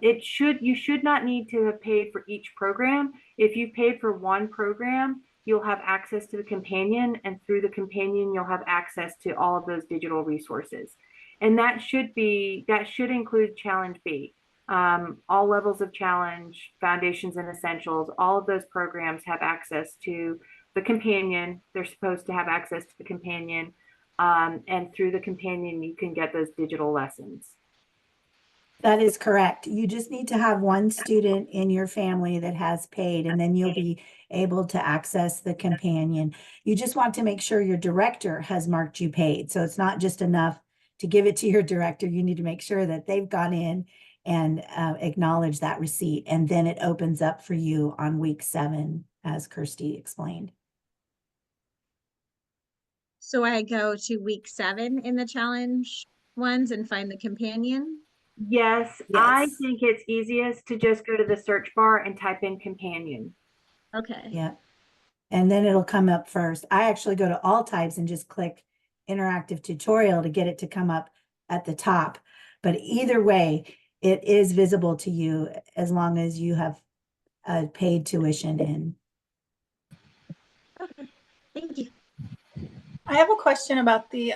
You should not need to have paid for each program. If you paid for one program, you'll have access to the companion, and through the companion, you'll have access to all of those digital resources. And that should include Challenge B. All levels of challenge, foundations and essentials, all of those programs have access to the companion. They're supposed to have access to the companion. And through the companion, you can get those digital lessons. That is correct. You just need to have one student in your family that has paid, and then you'll be able to access the companion. You just want to make sure your director has marked you paid. So it's not just enough to give it to your director. You need to make sure that they've gone in and acknowledge that receipt. And then it opens up for you on week 7, as Kirsty explained. So I go to week 7 in the challenge ones and find the companion? Yes, Yes. I think it's easiest to just go to the search bar and type in companion. Okay. Yeah. And then it'll come up first. I actually go to all types and just click interactive tutorial to get it to come up at the top. But either way, it is visible to you as long as you have paid tuition in. Okay. Thank you. I have a question about the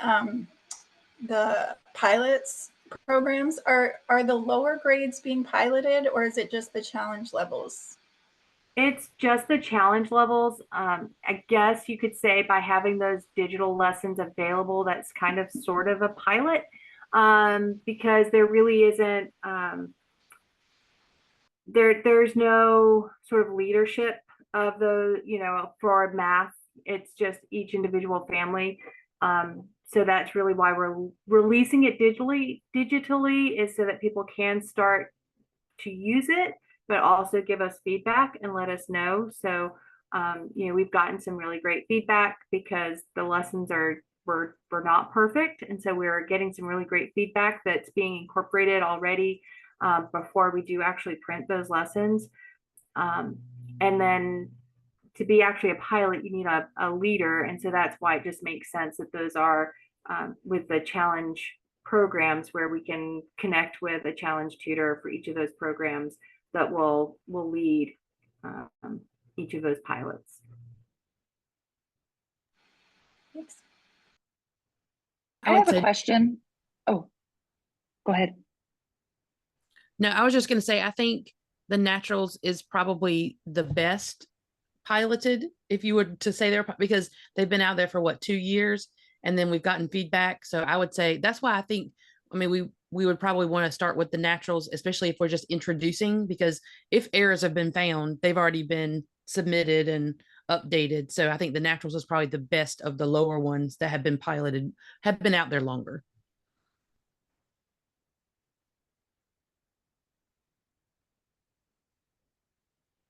pilots programs. Are the lower grades being piloted, or is it just the challenge levels? It's just the challenge levels. I guess you could say by having those digital lessons available, that's kind of sort of a pilot, because there really isn't, there's no sort of leadership of the, for math. It's just each individual family. So that's really why we're releasing it digitally is so that people can start to use it, but also give us feedback and let us know. So, we've gotten some really great feedback because the lessons were not perfect. And so we're getting some really great feedback that's being incorporated already before we do actually print those lessons. And then to be actually a pilot, you need a leader. And so that's why it just makes sense that those are with the challenge programs where we can connect with a challenge tutor for each of those programs that will lead each of those pilots. Thanks. I have a question. Oh, go ahead. No, I was just going to say, I think the naturals is probably the best piloted, if you were to say because they've been out there for 2 years, and then we've gotten feedback. So I would say that's why we would probably want to start with the naturals, especially if we're just introducing, because if errors have been found, they've already been submitted and updated. So I think the naturals is probably the best of the lower ones that have been piloted, have been out there longer.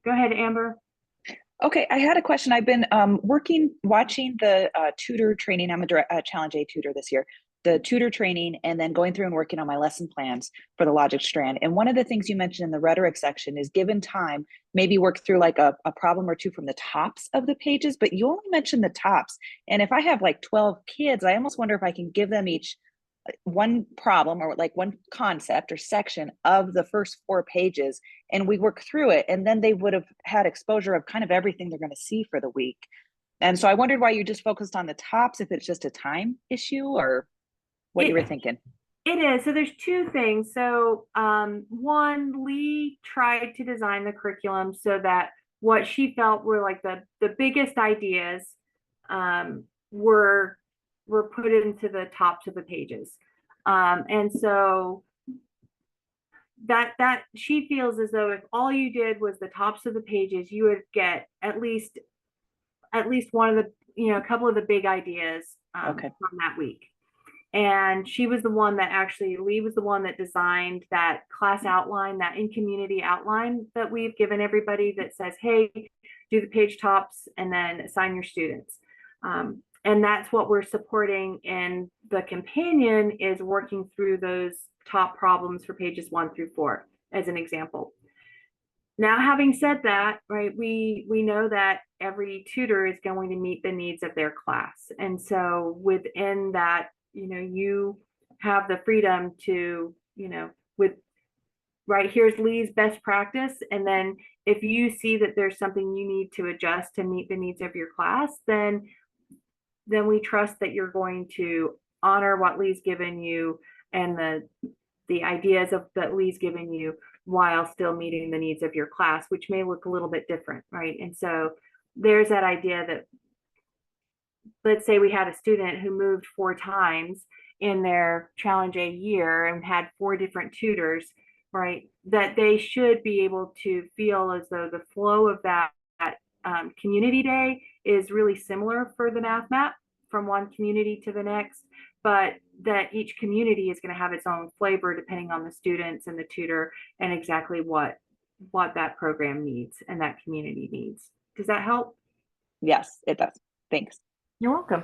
Go ahead, Amber. Okay, I had a question. I've been watching the tutor training. I'm a Challenge A tutor this year. the tutor training and then going through and working on my lesson plans for the logic strand. And one of the things you mentioned in the rhetoric section is given time, maybe work through like a problem or two from the tops of the pages, but you only mentioned the tops. And if I have like 12 kids, I almost wonder if I can give them each one problem or like one concept or section of the first 4 pages, and we work through it. And then they would have had exposure of kind of everything they're going to see for the week. And so I wondered why you just focused on the tops, if it's just a time issue or what you were thinking. It is. So there's 2 things. So one, Lee tried to design the curriculum so that what she felt were like the biggest ideas were put into the tops of the pages. And so that she feels as though if all you did was the tops of the pages, you would get at least one of the, a couple of the big ideas from that week. And she was the one that Lee was the one that designed that class outline, that in-community outline that we've given everybody that says, hey, do the page tops and then assign your students. And that's what we're supporting in the companion, is working through those top problems for pages 1 through 4, as an example. Now, having said that, right, we know that every tutor is going to meet the needs of their class. And so within that, you have the freedom to, here's Lee's best practice. And then if you see that there's something you need to adjust to meet the needs of your class, then we trust that you're going to honor what Lee's given you and the ideas that Lee's given you, while still meeting the needs of your class, which may look a little bit different, right? And so there's that idea that, let's say we had a student who moved 4 times in their challenge A year and had 4 different tutors, right? That they should be able to feel as though the flow of that community day is really similar for the math map from one community to the next, but that each community is going to have its own flavor depending on the students and the tutor and exactly what that program needs and that community needs. Does that help? Yes, it does. Thanks. You're welcome.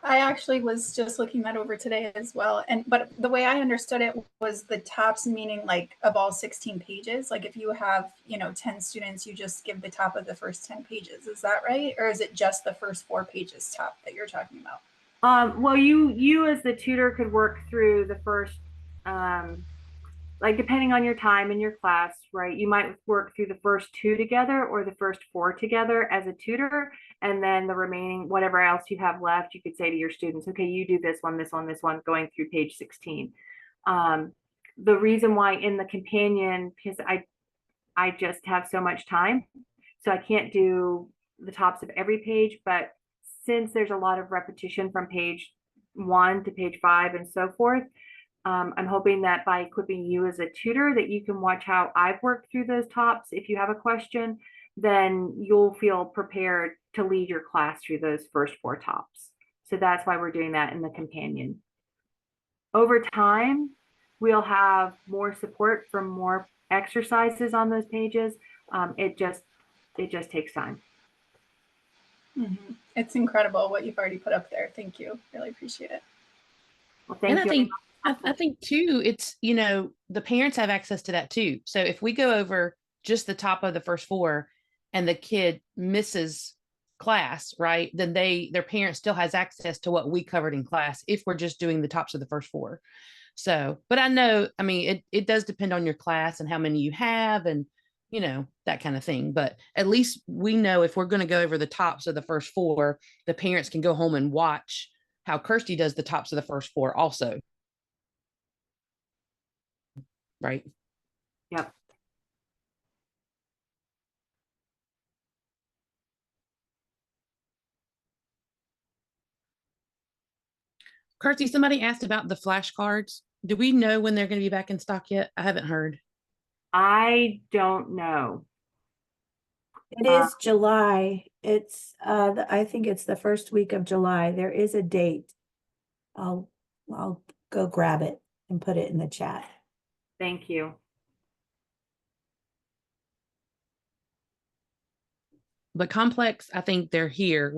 I actually was just looking that over today as well. But the way I understood it was the tops, meaning like of all 16 pages. Like if you have, 10 students, you just give the top of the first 10 pages. Is that right? Or is it just the first 4 pages top that you're talking about? Well, you as the tutor could work through the first, depending on your time in your class, right? You might work through the first 2 together or the first 4 together as a tutor. And then the remaining, whatever else you have left, you could say to your students, okay, you do this one, going through page 16. The reason why in the companion, because I just have so much time, so I can't do the tops of every page, but since there's a lot of repetition from page 1 to page 5 and so forth, I'm hoping that by equipping you as a tutor that you can watch how I've worked through those tops. If you have a question, then you'll feel prepared to lead your class through those first 4 tops. So that's why we're doing that in the companion. Over time, we'll have more support from more exercises on those pages. It just takes time. Mm-hmm. It's incredible what you've already put up there. Thank you. Really appreciate it. Well, thank you. I think too, it's, the parents have access to that too. So if we go over just the top of the first 4 and the kid misses class, right, then their parent still has access to what we covered in class if we're just doing the tops of the first 4. So, but it does depend on your class and how many you have and, that kind of thing. But at least we know if we're going to go over the tops of the first 4, the parents can go home and watch how Kirsty does the tops of the first 4 also. Right. Yep. Kirsty, somebody asked about the flashcards. Do we know when they're going to be back in stock yet? I haven't heard. I don't know. It is July. It's I think it's the first week of July. There is a date. I'll go grab it and put it in the chat. Thank you. But complex, I think they're here.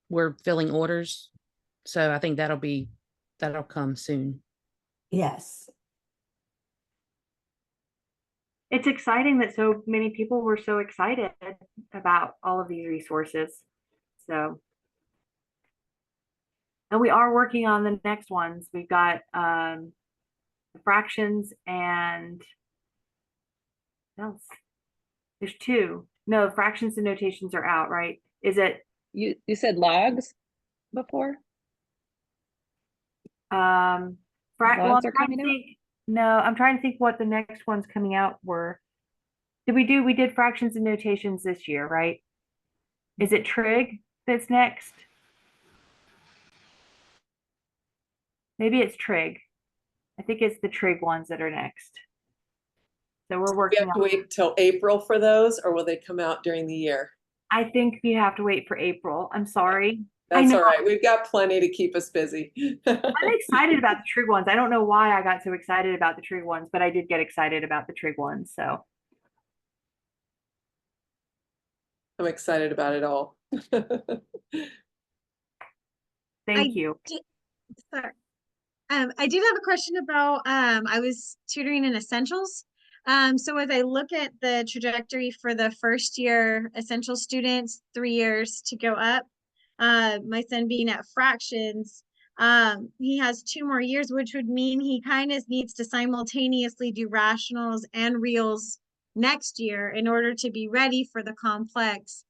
We're filling orders. So I think that'll be that'll come soon. Yes. It's exciting that so many people were so excited about all of these resources. So, and we are working on the next ones. We've got fractions and what else? There's two. No, fractions and notations are out, right? Is it You said logs before? well, I'm Logs are trying to coming out? think. No, I'm trying to think what the next ones coming out were. We did fractions and notations this year, right? Is it trig that's next? Maybe it's trig. I think it's the trig ones that are next. So we're We working have to on, wait till April for those, or will they come out during the year? I think you have to wait for April. I'm sorry. I That's know. all right. We've got plenty to keep us busy. I'm excited about the trig ones. I don't know why I got so excited about the trig ones, but I did get excited about the trig ones. So I'm excited about it all. thank you. Sorry. I did have a question about, I was tutoring in essentials. So as I look at the trajectory for the first year essential students, 3 years to go up, my son being at fractions, he has 2 more years, which would mean he kind of needs to simultaneously do rationals and reals next year in order to be ready for the complex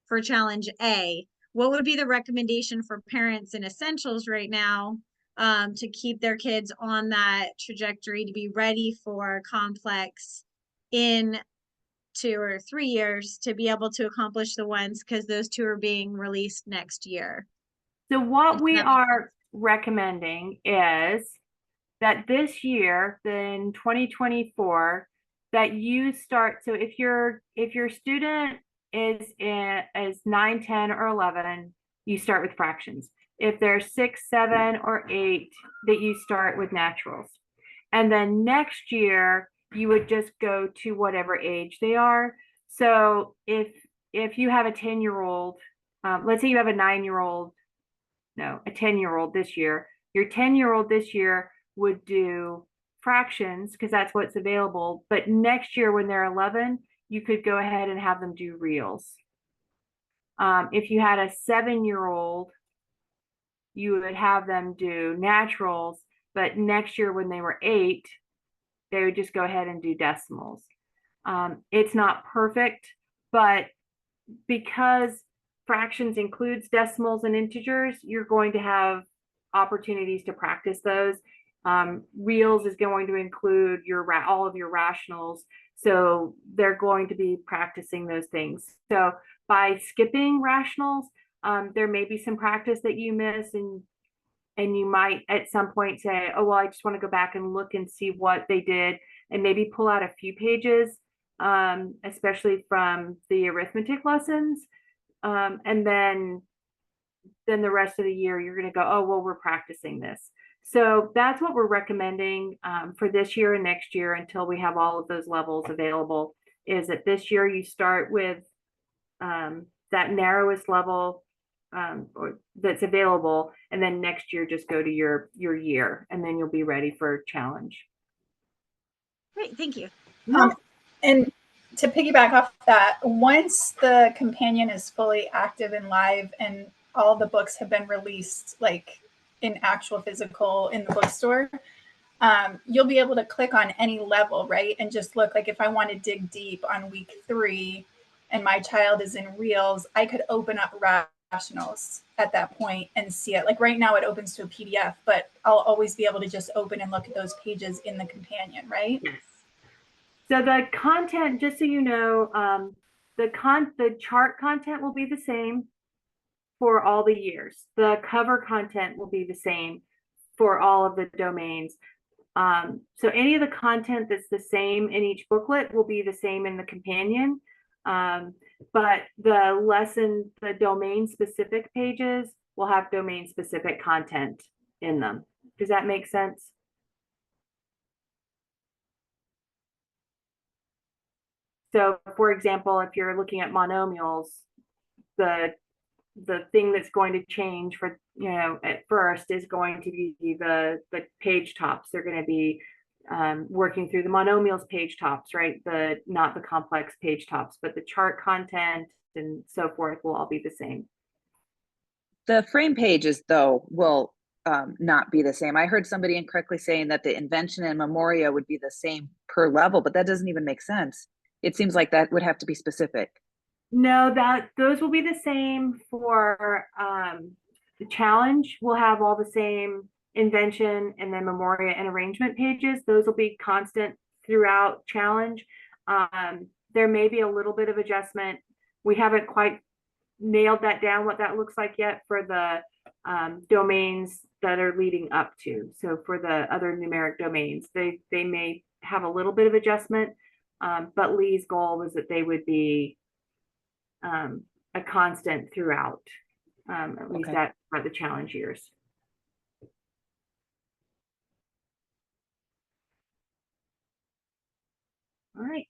for challenge A. What would be the recommendation for parents in essentials right now to keep their kids on that trajectory to be ready for complex in 2 or 3 years to be able to accomplish the ones, because those 2 are being released next year? So what we are recommending is that this year, in 2024, that you start. So if your student is 9, 10, or 11, you start with fractions. If they're 6, 7, or 8, that you start with naturals. And then next year, you would just go to whatever age they are. So if you have a 10-year-old, let's say you have a 9-year-old, no, a 10-year-old this year, your 10-year-old this year would do fractions because that's what's available. But next year, when they're 11, you could go ahead and have them do reals. If you had a 7-year-old, you would have them do naturals, but next year when they were 8, they would just go ahead and do decimals. It's not perfect, but because fractions includes decimals and integers, you're going to have opportunities to practice those. Reals is going to include all of your rationals, so they're going to be practicing those things. So by skipping rationals, there may be some practice that you miss, and you might at some point say, oh, well, I just want to go back and look and see what they did, and maybe pull out a few pages, especially from the arithmetic lessons. And then the rest of the year, you're going to go, oh, well, we're practicing this. So that's what we're recommending for this year and next year until we have all of those levels available, is that this year you start with that narrowest level or that's available, and then next year just go to your year, and then you'll be ready for challenge. Great, thank you. And to piggyback off that, once the companion is fully active and live and all the books have been released, like in actual physical in the bookstore, you'll be able to click on any level, right? And just look, like if I want to dig deep on week 3 and my child is in reals, I could open up rationals at that point and see it. Like right now it opens to a PDF, but I'll always be able to just open and look at those pages in the companion, right? Yes. So the content, just so you know, the chart content will be the same for all the years. The cover content will be the same for all of the domains. So any of the content that's the same in each booklet will be the same in the companion. But the domain specific pages will have domain specific content in them. Does that make sense? So for example, if you're looking at monomials, the the thing that's going to change for, at first is going to be the page tops. They're going to be working through the monomials page tops, right? Not the complex page tops, but the chart content and so forth will all be the same. The frame pages, though, will not be the same. I heard somebody incorrectly saying that the invention and memoria would be the same per level, but that doesn't even make sense. It seems like that would have to be specific. No, those will be the same for the challenge. We'll have all the same invention and then memoria and arrangement pages. Those will be constant throughout challenge. There may be a little bit of adjustment. We haven't quite nailed that down what that looks like yet for the domains that are leading up to. So for the other numeric domains, they may have a little bit of adjustment, but Lee's goal was that they would be a constant throughout, at least at the challenge years. All right.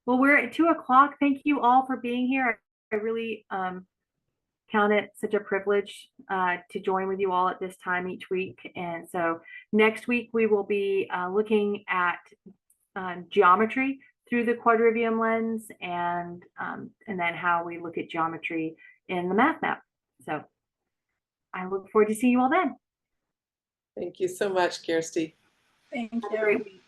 Well, we're at 2 o'clock. Thank you all for being here. I really count it such a privilege to join with you all at this time each week. And so next week we will be looking at geometry through the Quadrivium lens, and then how we look at geometry in the math map. So I look forward to seeing you all then. Thank you so much, Kirsty. Thank Have a you. great week.